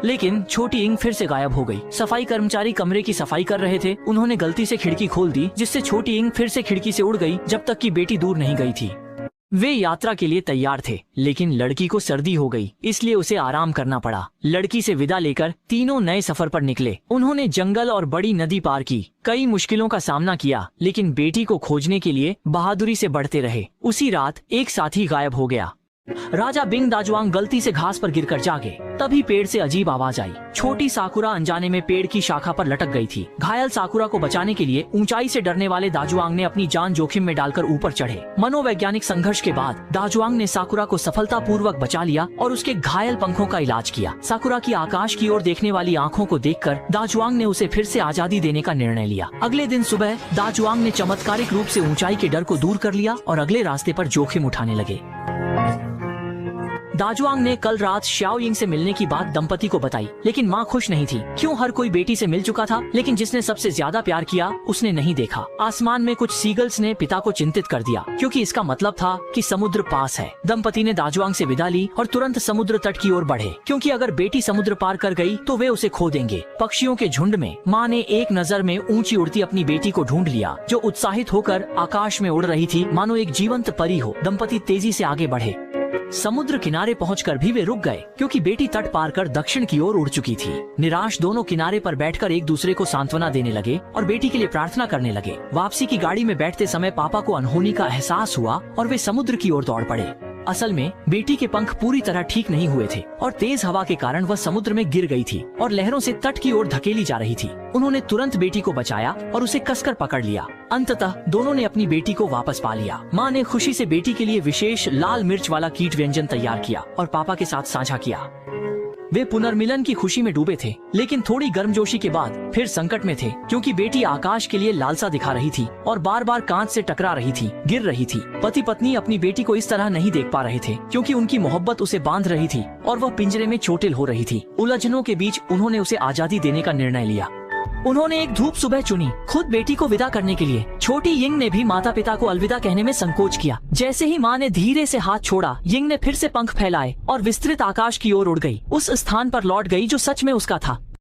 लेकिन छोटी इंग फिर से गायब हो गई। सफाई कर्मचारी कमरे की सफाई कर रहे थे। उन्होंने गलती से खिड़की खोल दी, जिससे छोटी इंग फिर से खिड़की से उड़ गई जब तक कि बेटी दूर नहीं गई थी। वे यात्रा के लिए तैयार थे, लेकिन लड़की को सर्दी हो गई, इसलिए उसे आराम करना पड़ा। लड़की से विदा लेकर तीनों नए सफर पर निकले। उन्होंने जंगल और बड़ी नदी पार की, कई मुश्किलों का सामना किया, लेकिन बेटी को खोजने के लिए बहादुरी से बढ़ते रहे। उसी रात एक साथी गायब हो गया। राजा बिंग दाजुआंग गलती से घास पर गिरकर जागे। तभी पेड़ से अजीब आवाज आई। छोटी साकुरा अनजाने में पेड़ की शाखा पर लटक गई थी। घायल साकुरा को बचाने के लिए ऊंचाई से डरने वाले दाजुआंग ने अपनी जान जोखिम में डालकर ऊपर चढ़े। मनोवैज्ञानिक संघर्ष के बाद दाजुआंग ने साकुरा को सफलतापूर्वक बचा लिया और उसके घायल पंखों का इलाज किया। साकुरा की आकाश की ओर देखने वाली आंखों को देखकर दाजुआंग ने उसे फिर से आजादी देने का निर्णय लिया। अगले दिन सुबह दाजुआंग ने चमत्कारिक रूप से ऊंचाई के डर को दूर कर लिया और अगले रास्ते पर जोखिम उठाने लगे। दाजुआंग ने कल रात श्याओ यिंग से मिलने की बात दंपति को बताई, लेकिन माँ खुश नहीं थी। क्यों? हर कोई बेटी से मिल चुका था, लेकिन जिसने सबसे ज्यादा प्यार किया उसने नहीं देखा। आसमान में कुछ सीगल्स ने पिता को चिंतित कर दिया, क्योंकि इसका मतलब था कि समुद्र पास है। दंपति ने दाजुआंग से विदा ली और तुरंत समुद्र तट की ओर बढ़े, क्योंकि अगर बेटी समुद्र पार कर गई तो वे उसे खो देंगे। पक्षियों के झुंड में माँ ने एक नजर में ऊंची उड़ती अपनी बेटी को ढूंढ लिया, जो उत्साहित होकर आकाश में उड़ रही थी, मानो एक जीवंत परी हो। दंपति तेजी से आगे बढ़े। समुद्र किनारे पहुंचकर भी वे रुक गए, क्योंकि बेटी तट पार कर दक्षिण की ओर उड़ चुकी थी। निराश दोनों किनारे पर बैठकर एक दूसरे को सांत्वना देने लगे और बेटी के लिए प्रार्थना करने लगे। वापसी की गाड़ी में बैठते समय पापा को अनहोनी का एहसास हुआ और वे समुद्र की ओर दौड़ पड़े। असल में बेटी के पंख पूरी तरह ठीक नहीं हुए थे और तेज हवा के कारण वह समुद्र में गिर गई थी और लहरों से तट की ओर धकेली जा रही थी। उन्होंने तुरंत बेटी को बचाया और उसे कसकर पकड़ लिया। अंततः दोनों ने अपनी बेटी को वापस पा लिया। माँ ने खुशी से बेटी के लिए विशेष लाल मिर्च वाला कीट व्यंजन तैयार किया और पापा के साथ साझा किया। वे पुनर्मिलन की खुशी में डूबे थे, लेकिन थोड़ी गर्मजोशी के बाद फिर संकट में थे, क्योंकि बेटी आकाश के लिए लालसा दिखा रही थी और बार बार कांच से टकरा रही थी, गिर रही थी। पति पत्नी अपनी बेटी को इस तरह नहीं देख पा रहे थे, क्योंकि उनकी मोहब्बत उसे बांध रही थी और वह पिंजरे में चोटिल हो रही थी। उलझनों के बीच उन्होंने उसे आजादी देने का निर्णय लिया। उन्होंने एक धूप सुबह चुनी, खुद बेटी को विदा करने के लिए। छोटी यिंग ने भी माता पिता को अलविदा कहने में संकोच किया। जैसे ही माँ ने धीरे से हाथ छोड़ा, यिंग ने फिर से पंख फैलाए और विस्तृत आकाश की ओर उड़ गई, उस स्थान पर लौट गई जो सच में उसका था।